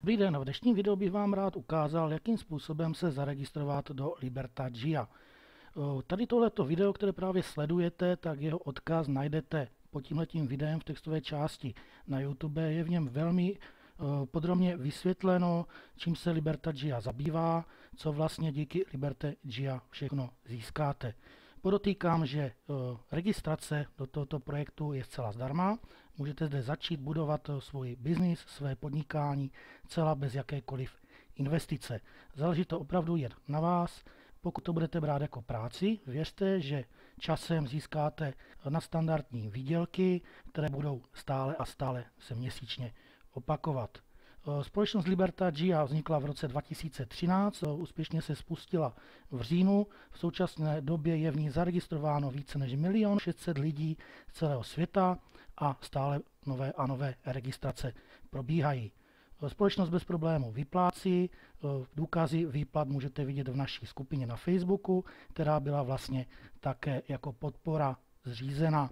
Dobrý den, v dnešním videu bych vám rád ukázal, jakým způsobem se zaregistrovat do Liberta Jia. Tady tohleto video, které právě sledujete, tak jeho odkaz najdete pod tímhletím videem v textové části na YouTube. Je v něm velmi podrobně vysvětleno, čím se Liberta Jia zabývá, co vlastně díky Liberta Jia všechno získáte. Podotýkám, že registrace do tohoto projektu je zcela zdarma. Můžete zde začít budovat svůj biznis, své podnikání, celá bez jakékoliv investice. Záleží to opravdu jen na vás. Pokud to budete brát jako práci, věřte, že časem získáte nadstandardní výdělky, které budou stále a stále se měsíčně opakovat. Společnost Liberta Jia vznikla v roce 2013, úspěšně se spustila v říjnu. V současné době je v ní zaregistrováno více než 1 600 000 lidí z celého světa a stále nové a nové registrace probíhají. Společnost bez problémů vyplácí, důkazy výplat můžete vidět v naší skupině na Facebooku, která byla vlastně také jako podpora zřízena.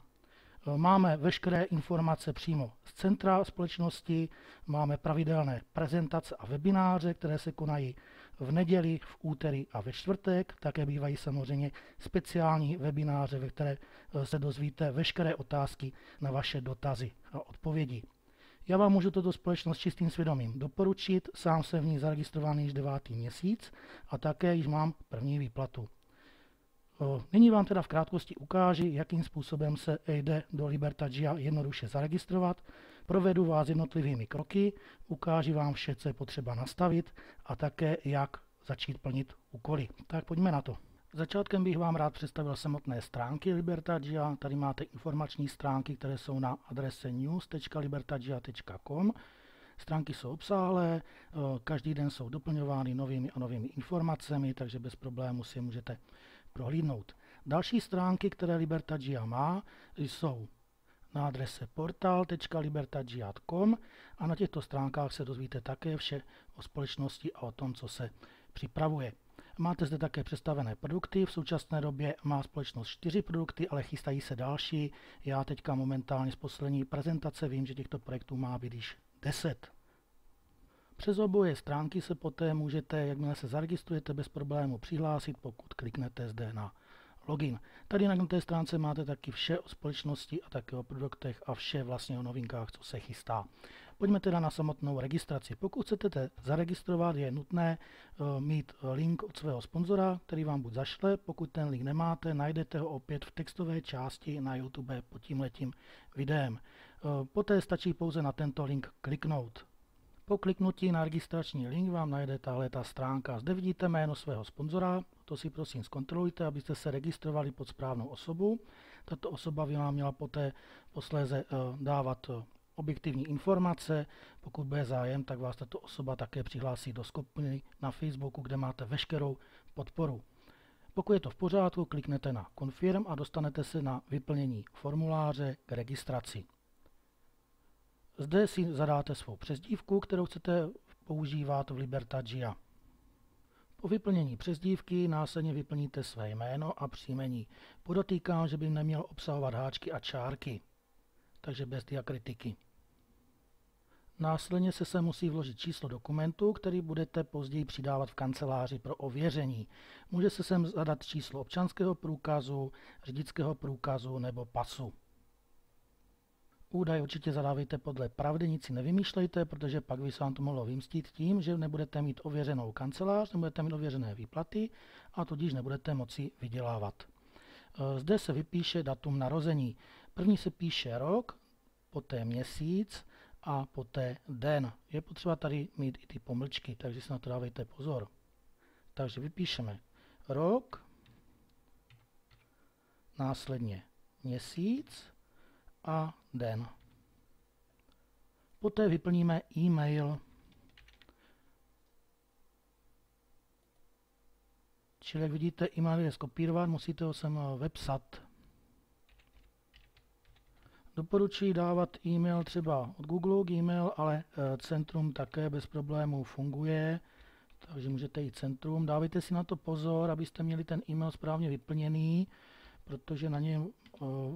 Máme veškeré informace přímo z centra společnosti, máme pravidelné prezentace a webináře, které se konají v neděli, v úterý a ve čtvrtek. Také bývají samozřejmě speciální webináře, ve které se dozvíte veškeré otázky na vaše dotazy a odpovědi. Já vám můžu toto společnost s čistým svědomím doporučit, sám jsem v ní zaregistrovaný již 9. měsíc a také již mám první výplatu. Nyní vám teda v krátkosti ukážu, jakým způsobem se jde do Liberta Jia jednoduše zaregistrovat. Provedu vás jednotlivými kroky, ukážu vám vše, co je potřeba nastavit a také, jak začít plnit úkoly. Tak pojďme na to. Začátkem bych vám rád představil samotné stránky Liberta Jia. Tady máte informační stránky, které jsou na adrese news.libertajia.com. Stránky jsou obsáhlé, každý den jsou doplňovány novými a novými informacemi, takže bez problému si je můžete prohlídnout. Další stránky, které Liberta Jia má, jsou na adrese portal.libertajia.com a na těchto stránkách se dozvíte také vše o společnosti a o tom, co se připravuje. Máte zde také představené produkty. V současné době má společnost 4 produkty, ale chystají se další. Já teďka momentálně z poslední prezentace vím, že těchto projektů má být již 10. Přes oboje stránky se poté můžete, jakmile se zaregistrujete, bez problému přihlásit, pokud kliknete zde na login. Tady na té stránce máte taky vše o společnosti a také o produktech a vše vlastně o novinkách, co se chystá. Pojďme teda na samotnou registraci. Pokud chcete zaregistrovat, je nutné mít link od svého sponzora, který vám buď zašle. Pokud ten link nemáte, najdete ho opět v textové části na YouTube pod tímhletím videem. Poté stačí pouze na tento link kliknout. Po kliknutí na registrační link vám najde tahleta stránka. Zde vidíte jméno svého sponzora, to si prosím zkontrolujte, abyste se registrovali pod správnou osobu. Tato osoba by vám měla poté posléze dávat objektivní informace. Pokud bude zájem, tak vás tato osoba také přihlásí do skupiny na Facebooku, kde máte veškerou podporu. Pokud je to v pořádku, kliknete na Confirm a dostanete se na vyplnění formuláře k registraci. Zde si zadáte svou přezdívku, kterou chcete používat v Liberta Jia. Po vyplnění přezdívky následně vyplníte své jméno a příjmení. Podotýkám, že by neměl obsahovat háčky a čárky, takže bez diakritiky. Následně se musí vložit číslo dokumentu, který budete později přidávat v kanceláři pro ověření. Může se sem zadat číslo občanského průkazu, řidičského průkazu nebo pasu. Údaj určitě zadávejte podle pravdy, nic si nevymýšlejte, protože pak by se vám to mohlo vymstít tím, že nebudete mít ověřenou kancelář, nebudete mít ověřené výplaty a tudíž nebudete moci vydělávat. Zde se vypíše datum narození. První se píše rok, poté měsíc a poté den. Je potřeba tady mít i ty pomlčky, takže si na to dávejte pozor. Takže vypíšeme rok, následně měsíc a den. Poté vyplníme e-mail, čili jak vidíte, e-mail je skopírovat, musíte ho sem vepsat. Doporučuji dávat e-mail třeba od Google Gmail, ale Centrum také bez problémů funguje, takže můžete jít Centrum. Dávejte si na to pozor, abyste měli ten e-mail správně vyplněný, protože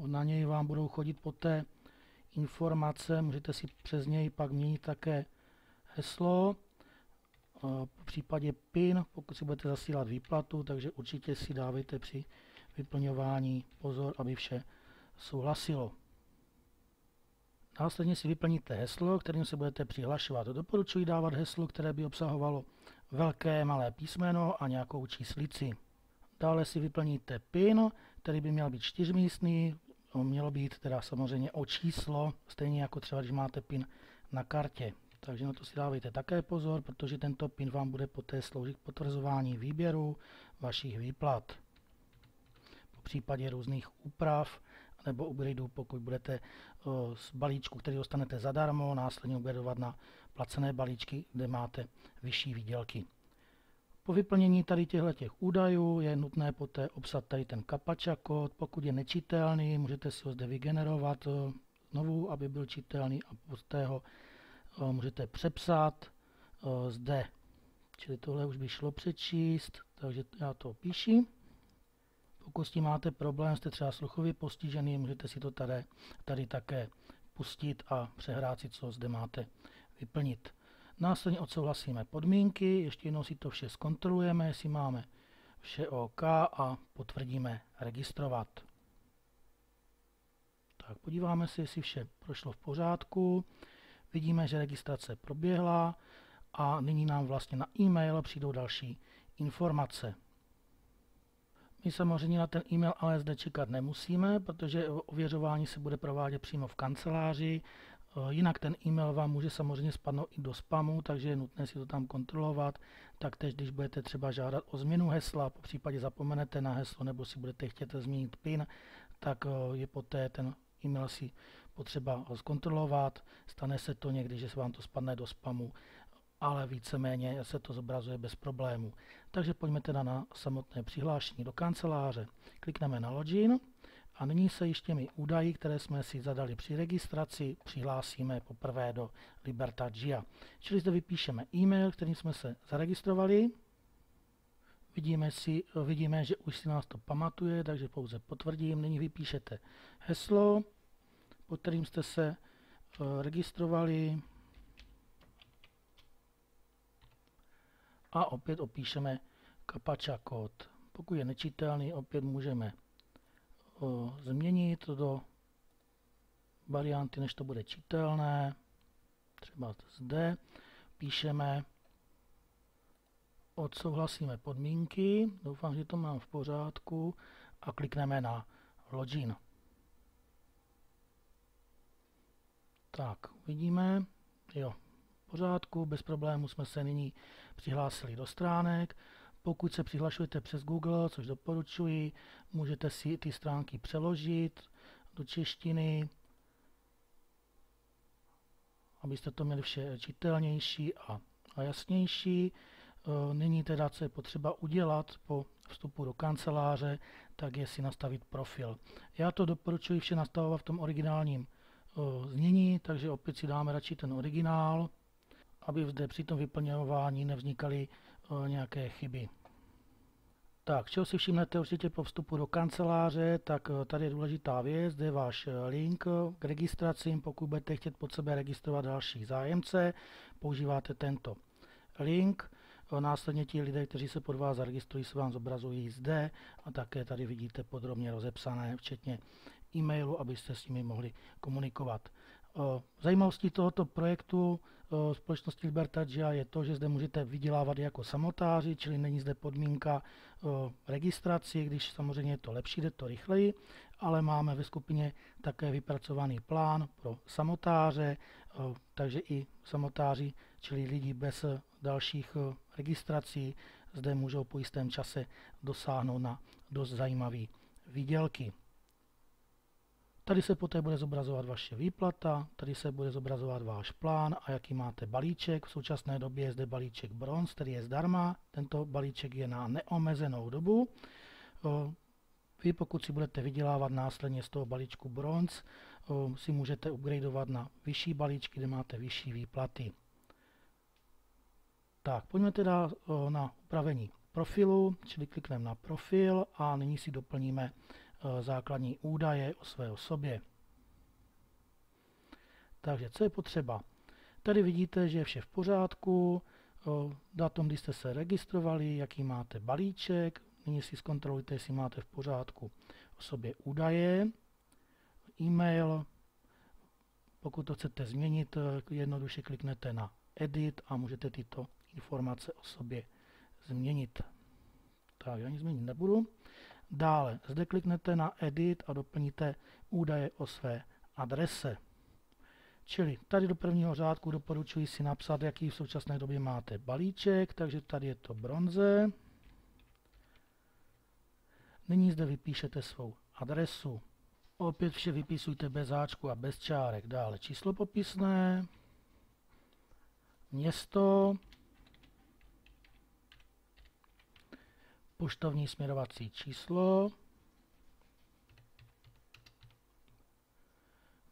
na něj vám budou chodit poté informace, můžete si přes něj pak měnit také heslo Po případě PIN, pokud si budete zasílat výplatu, takže určitě si dávejte při vyplňování pozor, aby vše souhlasilo. Následně si vyplníte heslo, kterým se budete přihlašovat. Doporučuji dávat heslo, které by obsahovalo velké, malé písmeno a nějakou číslici. Dále si vyplníte PIN, který by měl být 4místný, mělo být teda samozřejmě o číslo, stejně jako třeba, když máte PIN na kartě. Takže na to si dávejte také pozor, protože tento PIN vám bude poté sloužit k potvrzování výběru vašich výplat. Po případě různých úprav nebo upgradeů, pokud budete z balíčku, který dostanete zadarmo, následně upgradeovat na placené balíčky, kde máte vyšší výdělky. Po vyplnění tady těchto údajů je nutné poté obsat tady ten CAPTCHA kód. Pokud je nečitelný, můžete si ho zde vygenerovat znovu, aby byl čitelný, a poté ho můžete přepsat zde. Čili tohle už by šlo přečíst, takže já to píši. Pokud s tím máte problém, jste třeba sluchově postižený, můžete si to tady také pustit a přehrát si, co zde máte vyplnit. Následně odsouhlasíme podmínky, ještě jednou si to vše zkontrolujeme, jestli máme vše OK a potvrdíme registrovat. Tak, podíváme se, jestli vše prošlo v pořádku. Vidíme, že registrace proběhla a nyní nám vlastně na e-mail přijdou další informace. My samozřejmě na ten e-mail ale zde čekat nemusíme, protože ověřování se bude provádět přímo v kanceláři. Jinak ten e-mail vám může samozřejmě spadnout i do spamu, takže je nutné si to tam kontrolovat. Taktéž, když budete třeba žádat o změnu hesla, po případě zapomenete na heslo nebo si budete chtět změnit PIN, tak je poté ten e-mail si potřeba zkontrolovat. Stane se to někdy, že se vám to spadne do spamu, ale víceméně se to zobrazuje bez problémů. Takže pojďme teda na samotné přihlášení do kanceláře. Klikneme na Login a nyní se již těmi údaji, které jsme si zadali při registraci, přihlásíme poprvé do Libertad Jia. Čili zde vypíšeme e-mail, kterým jsme se zaregistrovali. Vidíme, že už si nás to pamatuje, takže pouze potvrdím. Nyní vypíšete heslo, pod kterým jste se registrovali. A opět opíšeme CAPTCHA kód. Pokud je nečitelný, opět můžeme změnit do varianty, než to bude čitelné. Třeba zde píšeme, odsouhlasíme podmínky, doufám, že to mám v pořádku, a klikneme na Login. Tak, vidíme, jo. V pořádku, bez problému jsme se nyní přihlásili do stránek. Pokud se přihlašujete přes Google, což doporučuji, můžete si ty stránky přeložit do češtiny, abyste to měli vše čitelnější a jasnější. Nyní teda, co je potřeba udělat po vstupu do kanceláře, tak je si nastavit profil. Já to doporučuji vše nastavovat v tom originálním znění, takže opět si dáme radši ten originál, aby zde při tom vyplňování nevznikaly nějaké chyby. Tak, čeho si všimnete určitě po vstupu do kanceláře, tak tady je důležitá věc, zde je váš link k registracím. Pokud budete chtět pod sebe registrovat další zájemce, používáte tento link. Následně ti lidé, kteří se pod vás zaregistrují, se vám zobrazují zde a také tady vidíte podrobně rozepsané, včetně e-mailu, abyste s nimi mohli komunikovat. Zajímavostí tohoto projektu společnosti Libertad Jia je to, že zde můžete vydělávat jako samotáři, čili není zde podmínka registraci, když samozřejmě je to lepší, jde to rychleji, ale máme ve skupině také vypracovaný plán pro samotáře, takže i samotáři, čili lidi bez dalších registrací, zde můžou po jistém čase dosáhnout na dost zajímavé výdělky. Tady se poté bude zobrazovat vaše výplata, tady se bude zobrazovat váš plán a jaký máte balíček. V současné době je zde balíček Bronze, který je zdarma. Tento balíček je na neomezenou dobu. Vy, pokud si budete vydělávat následně z toho balíčku Bronze, si můžete upgradeovat na vyšší balíčky, kde máte vyšší výplaty. Tak, pojďme teda na upravení profilu, čili klikneme na profil a nyní si doplníme základní údaje o své osobě. Takže co je potřeba? Tady vidíte, že je vše v pořádku, datum, kdy jste se registrovali, jaký máte balíček. Nyní si zkontrolujte, jestli máte v pořádku o sobě údaje, e-mail. Pokud to chcete změnit, jednoduše kliknete na Edit a můžete tyto informace o sobě změnit. Tak, já nic změnit nebudu. Dále zde kliknete na Edit a doplníte údaje o své adrese. Čili tady do prvního řádku doporučuji si napsat, jaký v současné době máte balíček, takže tady je to bronze. Nyní zde vypíšete svou adresu. Opět vše vypisujte bez háčku a bez čárek. Dále číslo popisné, město, poštovní směrovací číslo,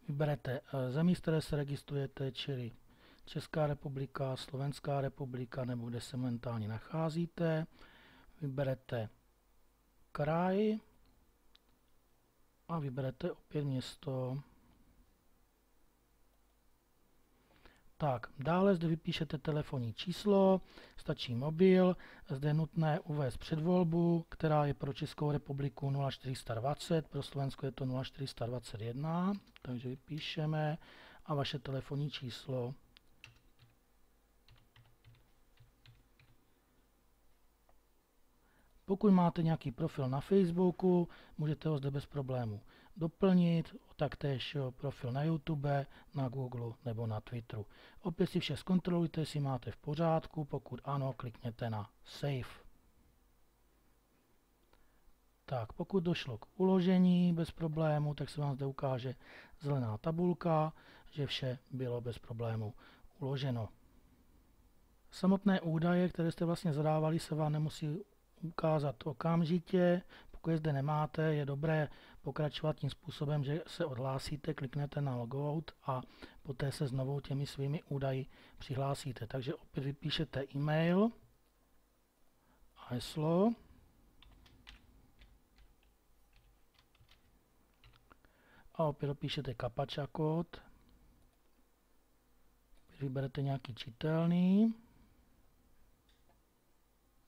vyberete zemi, z které se registrujete, čili Česká republika, Slovenská republika, nebo kde se momentálně nacházíte. Vyberete kraj a vyberete opět město. Tak, dále zde vypíšete telefonní číslo, stačí mobil, zde je nutné uvést předvolbu, která je pro Českou republiku 0420, pro Slovensko je to 0421, takže vypíšeme a vaše telefonní číslo. Pokud máte nějaký profil na Facebooku, můžete ho zde bez problému doplnit, taktéž profil na YouTube, na Google nebo na Twitteru. Opět si vše zkontrolujte, jestli máte v pořádku, pokud ano, klikněte na Save. Tak, pokud došlo k uložení bez problému, tak se vám zde ukáže zelená tabulka, že vše bylo bez problému uloženo. Samotné údaje, které jste vlastně zadávali, se vám nemusí ukázat okamžitě. Pokud je zde nemáte, je dobré pokračovat tím způsobem, že se odhlásíte, kliknete na Logout a poté se znovu těmi svými údaji přihlásíte. Takže opět vypíšete e-mail a heslo. A opět dopíšete captcha kód. Vyberete nějaký čitelný.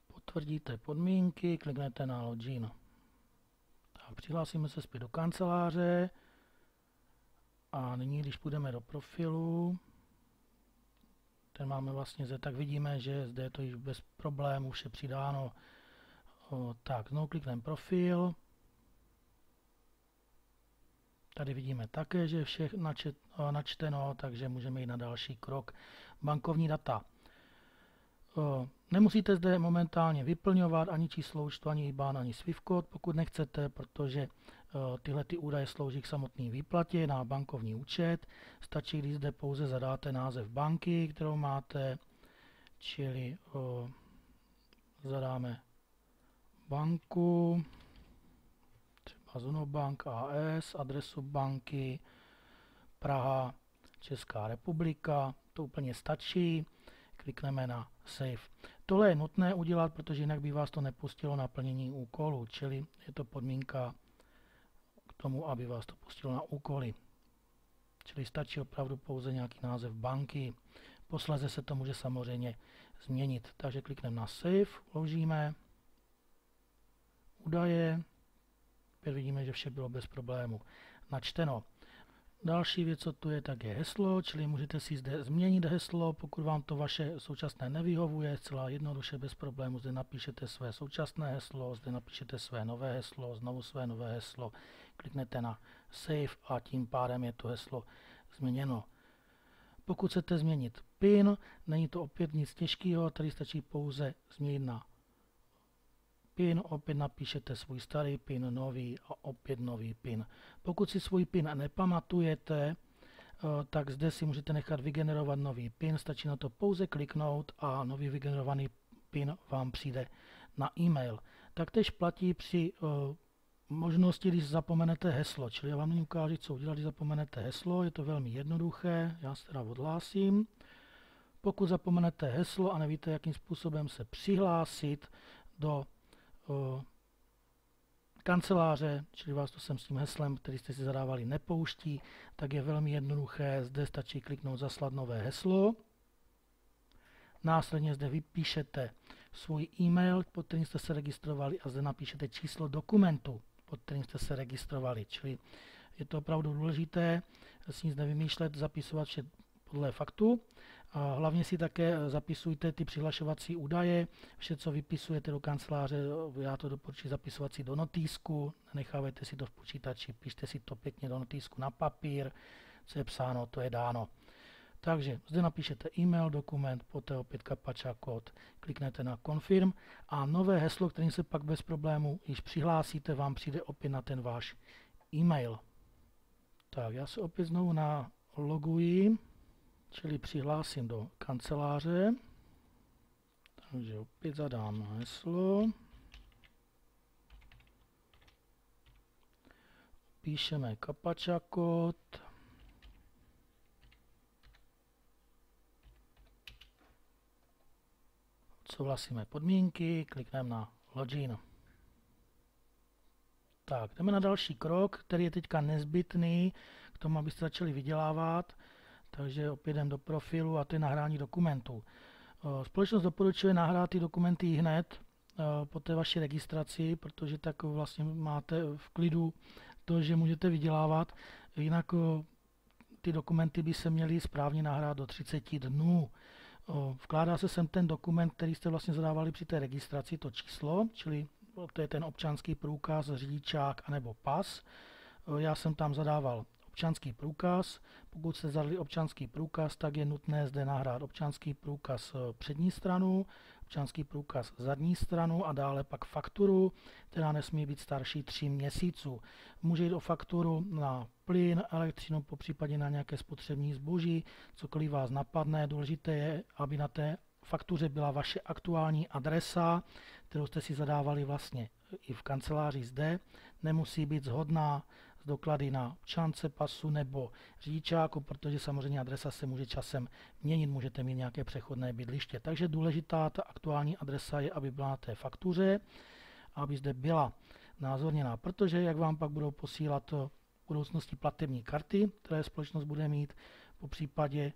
Potvrdíte podmínky, kliknete na Login. Tak, přihlásíme se zpět do kanceláře a nyní, když půjdeme do profilu, ten máme vlastně zde, tak vidíme, že zde je to již bez problémů vše přidáno. Tak, znovu klikneme profil. Tady vidíme také, že je vše načteno, takže můžeme jít na další krok. Bankovní data. Nemusíte zde momentálně vyplňovat ani číslo účtu, ani IBAN, ani SWIFT kód, pokud nechcete, protože tyhle údaje slouží k samotné výplatě na bankovní účet. Stačí, když zde pouze zadáte název banky, kterou máte, čili zadáme banku, třeba Zunobank AS, adresu banky, Praha, Česká republika, to úplně stačí. Klikneme na Save. Tohle je nutné udělat, protože jinak by vás to nepustilo na plnění úkolu, čili je to podmínka k tomu, aby vás to pustilo na úkoly. Čili stačí opravdu pouze nějaký název banky. Posléze se to může samozřejmě změnit. Takže klikneme na Save, vložíme údaje. Opět vidíme, že vše bylo bez problému načteno. Další věc, co tu je, tak je heslo, čili můžete si zde změnit heslo, pokud vám to vaše současné nevyhovuje, zcela jednoduše bez problému. Zde napíšete své současné heslo, zde napíšete své nové heslo, znovu své nové heslo, kliknete na Save a tím pádem je to heslo změněno. Pokud chcete změnit PIN, není to opět nic těžkého, tady stačí pouze změnit na PIN, opět napíšete svůj starý PIN, nový a opět nový PIN. Pokud si svůj PIN nepamatujete, tak zde si můžete nechat vygenerovat nový PIN, stačí na to pouze kliknout a nový vygenerovaný PIN vám přijde na e-mail. Taktéž platí při možnosti, když zapomenete heslo, čili já vám nyní ukážu, co udělat, když zapomenete heslo, je to velmi jednoduché, já se teda odhlásím. Pokud zapomenete heslo a nevíte, jakým způsobem se přihlásit do kanceláře, čili vás to sem s tím heslem, který jste si zadávali, nepouští, tak je velmi jednoduché, zde stačí kliknout zaslat nové heslo. Následně zde vypíšete svůj e-mail, pod kterým jste se registrovali, a zde napíšete číslo dokumentu, pod kterým jste se registrovali. Čili je to opravdu důležité si nic nevymýšlet, zapisovat vše podle faktu. A hlavně si také zapisujte ty přihlašovací údaje, vše, co vypisujete do kanceláře, já to doporučuji zapisovat si do notýsku, nechávejte si to v počítači, pište si to pěkně do notýsku na papír, co je psáno, to je dáno. Takže zde napíšete e-mail, dokument, poté opět CAPTCHA kód, kliknete na Confirm a nové heslo, kterým se pak bez problému již přihlásíte, vám přijde opět na ten váš e-mail. Tak, já se opět znovu naloguji, čili přihlásím do kanceláře. Takže opět zadám heslo. Píšeme CAPTCHA kód. Souhlasíme podmínky, klikneme na Login. Tak, jdeme na další krok, který je teďka nezbytný k tomu, abyste začali vydělávat. Takže opět jdeme do profilu a to je nahrání dokumentů. Společnost doporučuje nahrát ty dokumenty hned po té vaší registraci, protože tak vlastně máte v klidu to, že můžete vydělávat. Jinak ty dokumenty by se měly správně nahrát do 30 dnů. Vkládá se sem ten dokument, který jste vlastně zadávali při té registraci, to číslo, čili to je ten občanský průkaz, řidičák anebo pas. Já jsem tam zadával občanský průkaz. Pokud jste zadali občanský průkaz, tak je nutné zde nahrát občanský průkaz přední stranu, občanský průkaz zadní stranu a dále pak fakturu, která nesmí být starší 3 měsíců. Může jít o fakturu na plyn, elektřinu, popřípadě na nějaké spotřební zboží, cokoliv vás napadne. Důležité je, aby na té faktuře byla vaše aktuální adresa, kterou jste si zadávali vlastně i v kanceláři zde. Nemusí být shodná s doklady na občance, pasu nebo řidičáku, protože samozřejmě adresa se může časem měnit, můžete mít nějaké přechodné bydliště. Takže důležitá ta aktuální adresa je, aby byla na té faktuře, aby zde byla názorněná, protože jak vám pak budou posílat v budoucnosti platební karty, které společnost bude mít, po případě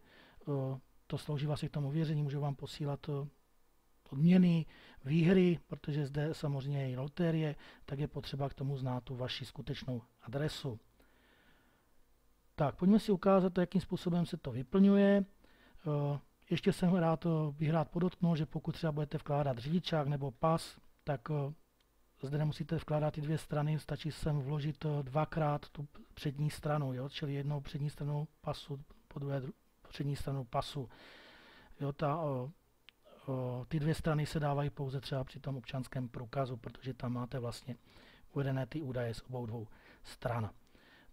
to slouží vlastně k tomu ověření, můžou vám posílat odměny, výhry, protože zde samozřejmě je i loterie, tak je potřeba k tomu znát tu vaši skutečnou adresu. Tak, pojďme si ukázat, jakým způsobem se to vyplňuje. Ještě bych rád podotknul, že pokud třeba budete vkládat řidičák nebo pas, tak zde nemusíte vkládat ty 2 strany, stačí sem vložit 2krát tu přední stranu, jo? Čili jednou přední stranu pasu, po druhé přední stranu pasu. Jo, ty 2 strany se dávají pouze třeba při tom občanském průkazu, protože tam máte vlastně uvedené ty údaje z obou 2 stran.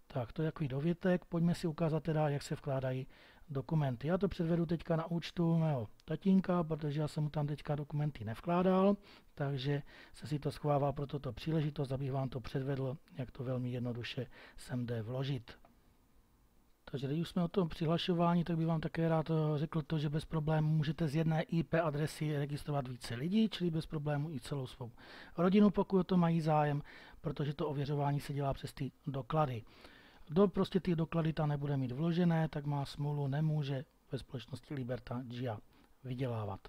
Tak, to je takový dovětek. Pojďme si ukázat teda, jak se vkládají dokumenty. Já to předvedu teďka na účtu mého tatínka, protože já jsem mu tam teďka dokumenty nevkládal, takže se si to schovával pro toto příležitost, abych vám to předvedl, jak to velmi jednoduše sem jde vložit. Takže když už jsme o tom přihlašování, tak bych vám také rád řekl to, že bez problémů můžete z jedné IP adresy registrovat více lidí, čili bez problémů i celou svou rodinu, pokud o to mají zájem, protože to ověřování se dělá přes ty doklady. Kdo prostě ty doklady tam nebude mít vložené, tak má smůlu, nemůže ve společnosti Liberta GIA vydělávat.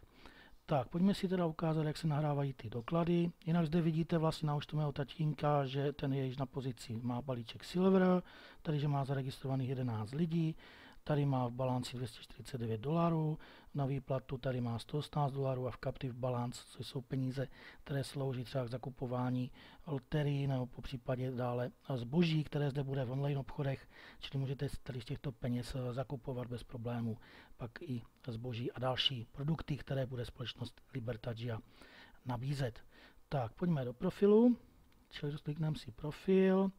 Tak, pojďme si teda ukázat, jak se nahrávají ty doklady. Jinak zde vidíte vlastně na účtu mého tatínka, že ten je již na pozici, má balíček Silver, tady, že má zaregistrovaných 11 lidí, tady má v balanci $249, na výplatu tady má $118 a v captive balance, což jsou peníze, které slouží třeba k zakupování loterií nebo po případě dále zboží, které zde bude v online obchodech, čili můžete tady z těchto peněz zakupovat bez problémů pak i zboží a další produkty, které bude společnost Liberta GIA nabízet. Tak, pojďme do profilu, čili klikneme si profil.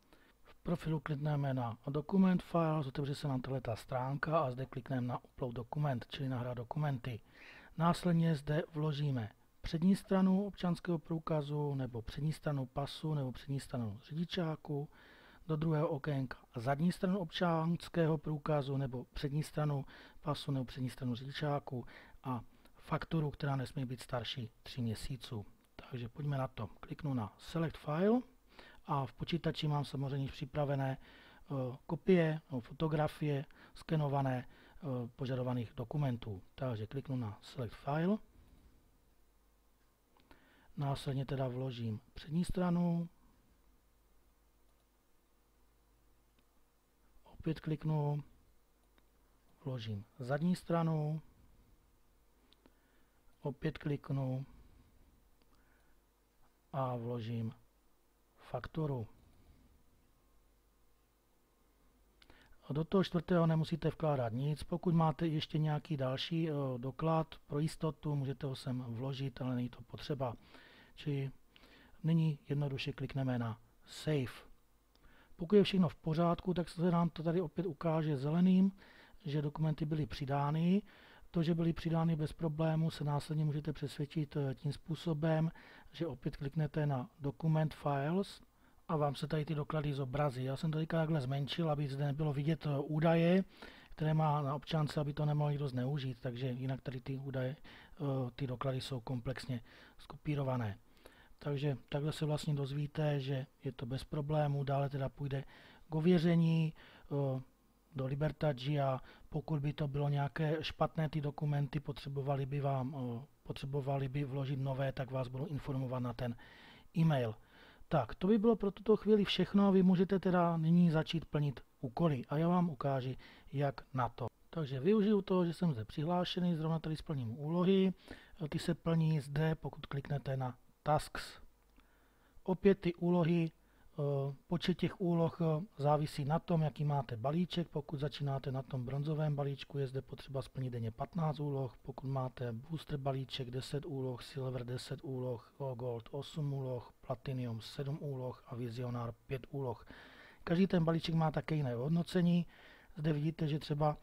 V profilu klikneme na Document File, otevře se nám tato stránka a zde klikneme na Upload dokument, čili nahrát dokumenty. Následně zde vložíme přední stranu občanského průkazu, nebo přední stranu pasu, nebo přední stranu řidičáku, do druhého okénka zadní stranu občanského průkazu, nebo přední stranu pasu, nebo přední stranu řidičáku a fakturu, která nesmí být starší 3 měsíců. Takže pojďme na to. Kliknu na Select File. A v počítači mám samozřejmě připravené kopie, fotografie, skenované požadovaných dokumentů. Takže kliknu na Select File, následně teda vložím přední stranu, opět kliknu, vložím zadní stranu, opět kliknu a vložím fakturu. Do toho čtvrtého nemusíte vkládat nic, pokud máte ještě nějaký další doklad pro jistotu, můžete ho sem vložit, ale není to potřeba. Čili nyní jednoduše klikneme na Save. Pokud je všechno v pořádku, tak se nám to tady opět ukáže zeleným, že dokumenty byly přidány. To, že byly přidány bez problému, se následně můžete přesvědčit tím způsobem, že opět kliknete na Document Files a vám se tady ty doklady zobrazí. Já jsem to teďka takhle zmenšil, aby zde nebylo vidět údaje, které má na občance, aby to nemohl někdo zneužít, takže jinak tady ty údaje, ty doklady jsou komplexně skopírované. Takže takhle se vlastně dozvíte, že je to bez problémů, dále teda půjde k ověření do Libertagia. Pokud by to bylo nějaké špatné ty dokumenty, potřebovali by vložit nové, tak vás budou informovat na ten e-mail. Tak, to by bylo pro tuto chvíli všechno, vy můžete teda nyní začít plnit úkoly a já vám ukážu, jak na to. Takže využiju toho, že jsem zde přihlášený, zrovna tady splním úlohy, ty se plní zde, pokud kliknete na Tasks. Opět ty úlohy, počet těch úloh závisí na tom, jaký máte balíček. Pokud začínáte na tom bronzovém balíčku, je zde potřeba splnit denně 15 úloh. Pokud máte booster balíček 10 úloh, silver 10 úloh, gold 8 úloh, platinum 7 úloh a vizionár 5 úloh. Každý ten balíček má také jiné hodnocení. Zde vidíte, že třeba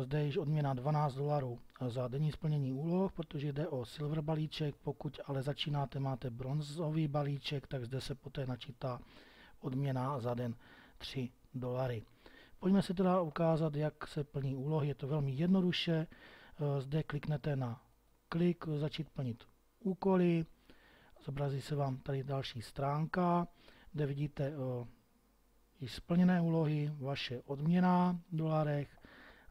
zde je již odměna $12 za denní splnění úloh, protože jde o silver balíček. Pokud ale začínáte, máte bronzový balíček, tak zde se poté načítá odměna za den $3. Pojďme se teda ukázat, jak se plní úlohy. Je to velmi jednoduše. Zde kliknete na klik, začít plnit úkoly. Zobrazí se vám tady další stránka, kde vidíte již splněné úlohy, vaše odměna v dolarech.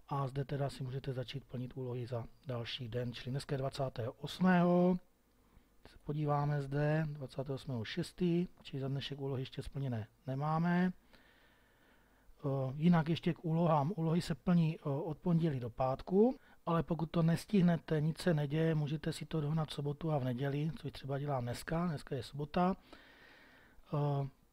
A zde teda si můžete začít plnit úlohy za další den, čili dneska je 28. Se podíváme zde, 28.6., čili za dnešek úlohy ještě splněné nemáme. Jinak ještě k úlohám. Úlohy se plní od pondělí do pátku, ale pokud to nestihnete, nic se neděje, můžete si to dohnat v sobotu a v neděli, což třeba dělám dneska je sobota.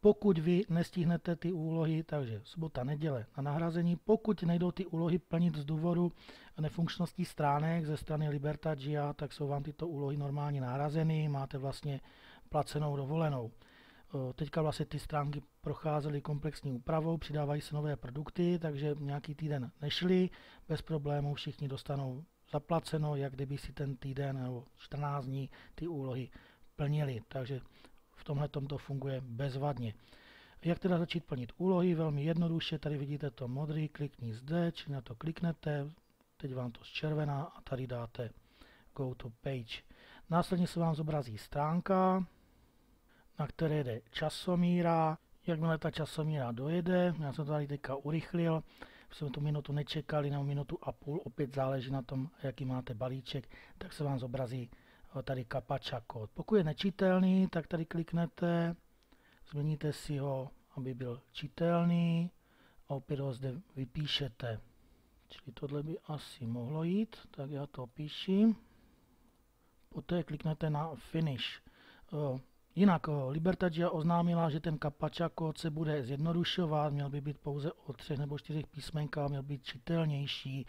Pokud vy nestihnete ty úlohy, takže sobota, neděle na nahrazení. Pokud nejdou ty úlohy plnit z důvodu nefunkčnosti stránek ze strany Libertagia, tak jsou vám tyto úlohy normálně nahrazeny, máte vlastně placenou dovolenou. Teďka vlastně ty stránky procházely komplexní úpravou, přidávají se nové produkty, takže nějaký týden nešli, bez problémů všichni dostanou zaplaceno, jak kdyby si ten týden nebo 14 dní ty úlohy plnili. Takže v tomhle to funguje bezvadně. Jak teda začít plnit úlohy? Velmi jednoduše, tady vidíte to modrý, klikni zde, čili na to kliknete, teď vám to zčervená a tady dáte Go to Page. Následně se vám zobrazí stránka, na které jde časomíra. Jakmile ta časomíra dojede, já jsem to tady teďka urychlil, jsme tu minutu nečekali, nebo minutu a půl, opět záleží na tom, jaký máte balíček, tak se vám zobrazí tady CAPTCHA kód. Pokud je nečitelný, tak tady kliknete, změníte si ho, aby byl čitelný a opět ho zde vypíšete. Čili tohle by asi mohlo jít, tak já to píším. Poté kliknete na Finish. Jinak Libertagia oznámila, že ten CAPTCHA kód se bude zjednodušovat, měl by být pouze o 3 nebo 4 písmenkách, měl být čitelnější.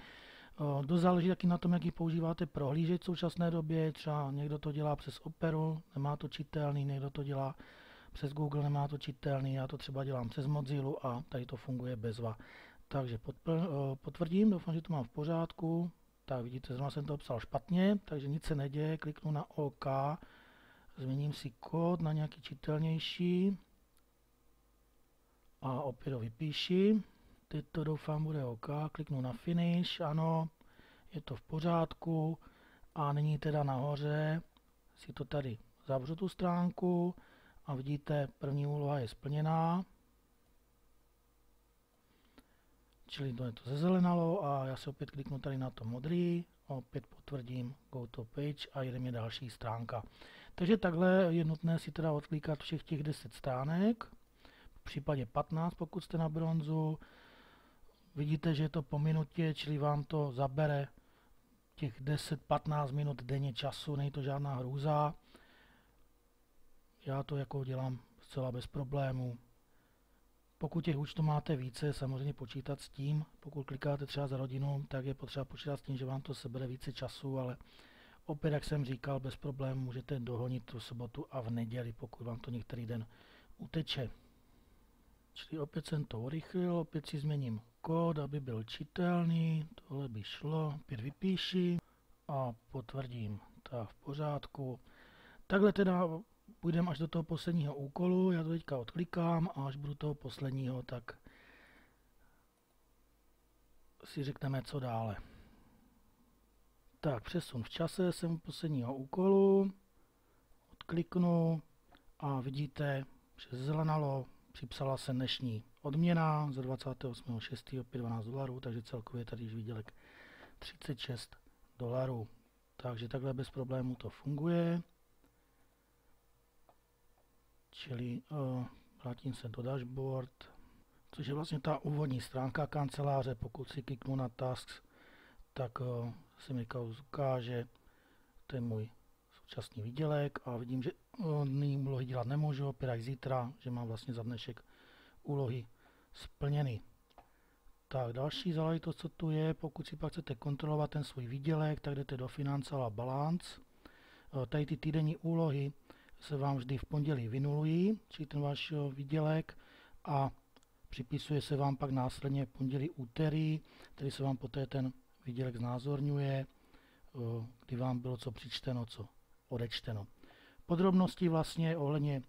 Dost záleží taky na tom, jaký používáte prohlížeč v současné době, třeba někdo to dělá přes Operu, nemá to čitelný, někdo to dělá přes Google, nemá to čitelný, já to třeba dělám přes Mozilla a tady to funguje bezva. Takže potvrdím, doufám, že to mám v pořádku. Tak vidíte, zrovna jsem to psal špatně, takže nic se neděje, kliknu na OK, změním si kód na nějaký čitelnější a opět ho vypíši. Teď to doufám bude OK, kliknu na Finish, ano, je to v pořádku a nyní teda nahoře si to tady zavřu tu stránku a vidíte, první úloha je splněná. čili to je to zezelenalo a já se opět kliknu tady na to modrý, opět potvrdím Go to Page a jde mě další stránka. Takže takhle je nutné si teda odklikat všech těch 10 stránek, v případě 15, pokud jste na bronzu. Vidíte, že je to po minutě, čili vám to zabere těch 10-15 minut denně času, není to žádná hrůza. Já to jako dělám zcela bez problémů. Pokud těch účtů máte více, samozřejmě počítat s tím, pokud klikáte třeba za rodinu, tak je potřeba počítat s tím, že vám to sebere více času, ale opět, jak jsem říkal, bez problémů můžete dohonit tu sobotu a v neděli, pokud vám to některý den uteče. Čili opět jsem to urychlil, opět si změním kód, aby byl čitelný, tohle by šlo, opět vypíši a potvrdím. Tak v pořádku. Takhle teda půjdeme až do toho posledního úkolu, já to teďka odklikám a až budu toho posledního, tak si řekneme, co dále. Tak, přesun v čase, jsem u posledního úkolu, odkliknu a vidíte, že zelenalo, připsala se dnešní odměna za 28.6. opět $12, takže celkově tady již výdělek $36. Takže takhle bez problémů to funguje. Čili vrátím se do dashboard, což je vlastně ta úvodní stránka kanceláře. Pokud si kliknu na tasks, tak se mi ukáže, to je můj současný výdělek a vidím, že nyní úlohy dělat nemůžu, opět až zítra, že mám vlastně za dnešek úlohy splněny. Tak další záležitost, co tu je, pokud si pak chcete kontrolovat ten svůj výdělek, tak jdete do Finance a Balance. Tady ty týdenní úlohy se vám vždy v pondělí vynulují, čili ten váš výdělek, a připisuje se vám pak následně v pondělí, úterý, který se vám poté ten výdělek znázorňuje, kdy vám bylo co přičteno, co odečteno. Podrobnosti vlastně ohledně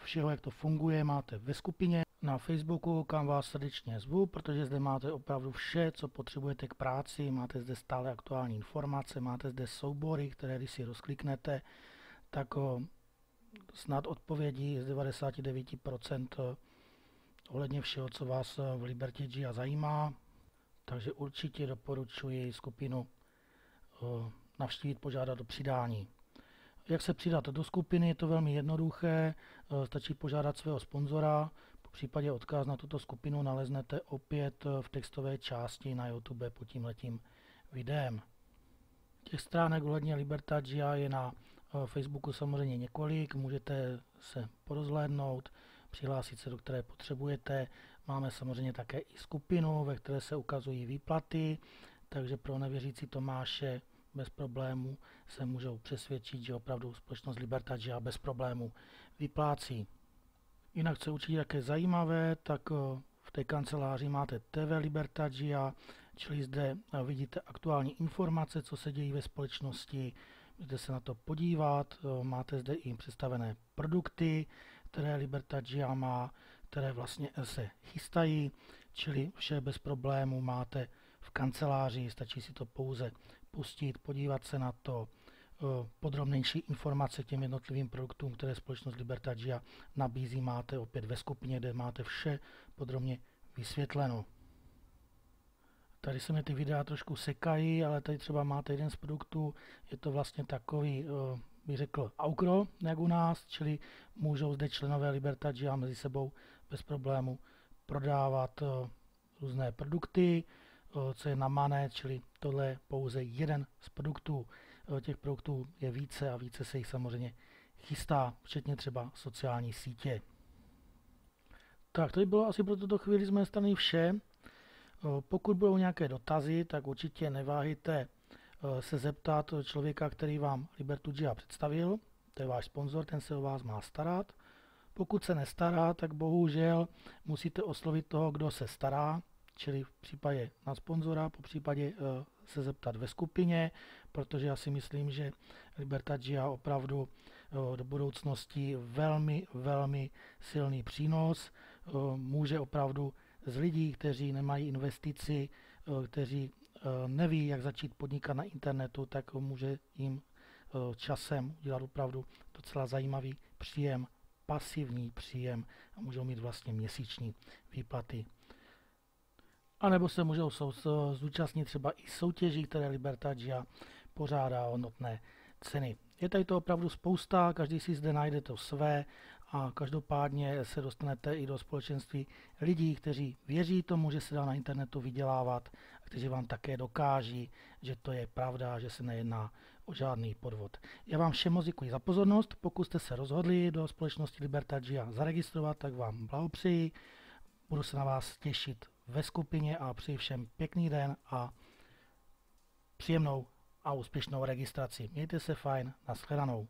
všeho, jak to funguje, máte ve skupině na Facebooku, kam vás srdečně zvu, protože zde máte opravdu vše, co potřebujete k práci, máte zde stále aktuální informace, máte zde soubory, které když si rozkliknete, tak snad odpovědi z 99% ohledně všeho, co vás v Liberty GIA zajímá, takže určitě doporučuji skupinu navštívit, požádat o přidání. Jak se přidat do skupiny, je to velmi jednoduché, stačí požádat svého sponzora, po případě odkaz na tuto skupinu naleznete opět v textové části na YouTube pod tímhletím videem. Těch stránek ohledně Liberty GIA je na Facebooku samozřejmě několik, můžete se porozhlédnout, přihlásit se, do které potřebujete. Máme samozřejmě také i skupinu, ve které se ukazují výplaty, takže pro nevěřící Tomáše bez problémů se můžou přesvědčit, že opravdu společnost Liberty GIA bez problémů vyplácí. Jinak, co je určitě také zajímavé, tak v té kanceláři máte TV Liberty GIA, čili zde vidíte aktuální informace, co se dějí ve společnosti, můžete se na to podívat, máte zde i představené produkty, které Liberty GIA má, které vlastně se chystají, čili vše bez problémů máte v kanceláři, stačí si to pouze pustit, podívat se na to, podrobnější informace k těm jednotlivým produktům, které společnost Liberty GIA nabízí, máte opět ve skupině, kde máte vše podrobně vysvětleno. Tady se mi ty videa trošku sekají, ale tady třeba máte jeden z produktů, je to vlastně takový, bych řekl, aukro, jak u nás, čili můžou zde členové Liberty GIA mezi sebou bez problému prodávat různé produkty, co je na mané, čili tohle je pouze jeden z produktů. Těch produktů je více a více se jich samozřejmě chystá, včetně třeba sociální sítě. Tak, to by bylo asi pro tuto chvíli z mé strany vše. Pokud budou nějaké dotazy, tak určitě neváhejte se zeptat člověka, který vám Liberty GIA představil. To je váš sponzor, ten se o vás má starat. Pokud se nestará, tak bohužel musíte oslovit toho, kdo se stará, čili v případě na sponzora, po případě se zeptat ve skupině, protože já si myslím, že Liberty GIA opravdu do budoucnosti velmi silný přínos. Může opravdu z lidí, kteří nemají investici, kteří neví, jak začít podnikat na internetu, tak může jim časem udělat opravdu docela zajímavý příjem, pasivní příjem a můžou mít vlastně měsíční výplaty. A nebo se můžou zúčastnit třeba i soutěží, které Liberta Gia pořádá hodnotné ceny. Je tady to opravdu spousta, každý si zde najde to své a každopádně se dostanete i do společenství lidí, kteří věří tomu, že se dá na internetu vydělávat a kteří vám také dokáží, že to je pravda, že se nejedná o žádný podvod. Já vám všem moc děkuji za pozornost. Pokud jste se rozhodli do společnosti Liberta Gia zaregistrovat, tak vám blahopřeji. Budu se na vás těšit ve skupině a přeji všem pěkný den a příjemnou a úspěšnou registraci. Mějte se fajn, nashledanou.